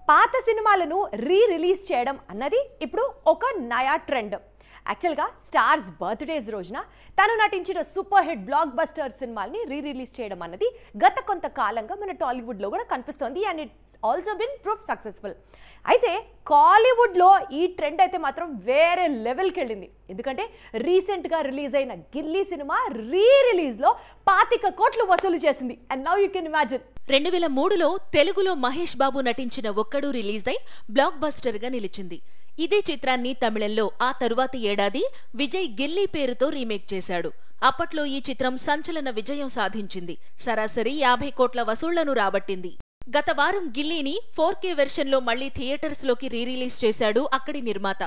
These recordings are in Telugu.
పాత సినిమాలను రిలీజ్ చేయడం అన్నది ఇప్పుడు ఒక నయా ట్రెండ్. యాక్చువల్గా స్టార్స్ బర్త్డేస్ రోజున తను నటించిన సూపర్ హిట్ బ్లాక్ బస్టర్ సినిమాల్ని రిలీజ్ చేయడం అన్నది గత కొంతకాలంగా మన టాలీవుడ్లో కూడా కనిపిస్తోంది. And it also been proof successful. అయితే కాలీవుడ్లో ఈ ట్రెండ్ అయితే మాత్రం వేరే లెవెల్కి వెళ్ళింది. ఎందుకంటే రీసెంట్గా రిలీజ్ అయిన గిల్లీ సినిమా రిలీజ్లో 25 కోట్లు వసూలు చేసింది. And now you can imagine. 2003లో తెలుగులో మహేష్ బాబు నటించిన ఒక్కడు రిలీజ్ అయి బ్లాక్ బస్టర్ గా నిలిచింది. ఇదే చిత్రాన్ని తమిళంలో ఆ తరువాతి ఏడాది విజయ్ గిల్లీ పేరుతో రీమేక్ చేశాడు. అప్పట్లో ఈ చిత్రం సంచలన విజయం సాధించింది. సరాసరి 50 కోట్ల వసూళ్లను రాబట్టింది. గత వారం గిల్లీని 4K వెర్షన్లో మళ్లీ థియేటర్స్ లోకి రిలీజ్ చేశాడు అక్కడి నిర్మాత.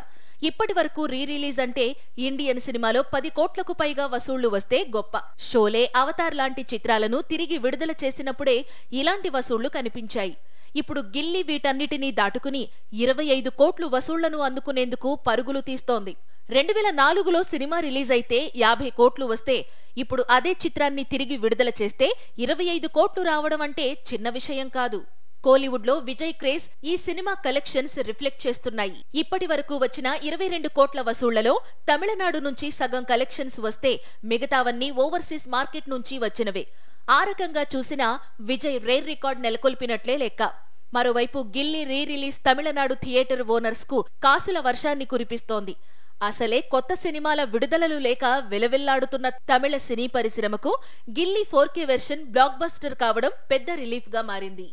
ఇప్పటి వరకు రిలీజ్ అంటే ఇండియన్ సినిమాలో 10 కోట్లకు పైగా వసూళ్లు వస్తే గొప్ప. షోలే, అవతార్ లాంటి చిత్రాలను తిరిగి విడుదల చేసినప్పుడే ఇలాంటి వసూళ్లు కనిపించాయి. ఇప్పుడు గిల్లీ వీటన్నిటినీ దాటుకుని 25 కోట్లు వసూళ్లను అందుకునేందుకు పరుగులు తీస్తోంది. 2004లో సినిమా రిలీజ్ అయితే 50 కోట్లు వస్తే ఇప్పుడు అదే చిత్రాన్ని తిరిగి విడుదల చేస్తే 25 కోట్లు రావడం అంటే చిన్న విషయం కాదు. కోలీవుడ్లో విజయ్ క్రేజ్ ఈ సినిమా కలెక్షన్స్ రిఫ్లెక్ట్ చేస్తున్నాయి. ఇప్పటి వరకు వచ్చిన 22 కోట్ల వసూళ్లలో తమిళనాడు నుంచి సగం కలెక్షన్స్ వస్తే మిగతావన్నీ ఓవర్సీస్ మార్కెట్ నుంచి వచ్చినవే. ఆ రకంగా చూసినా విజయ్ రేర్ రికార్డ్ నెలకొల్పినట్లే లెక్క. మరోవైపు గిల్లీ రిలీజ్ తమిళనాడు థియేటర్ ఓనర్స్ కు కాసుల వర్షాన్ని కురిపిస్తోంది. అసలే కొత్త సినిమాల విడుదలలు లేక విలవిల్లాడుతున్న తమిళ సినీ పరిశ్రమకు గిల్లీ 4K వెర్షన్ బ్లాక్ బస్టర్ కావడం పెద్ద రిలీఫ్ గా మారింది.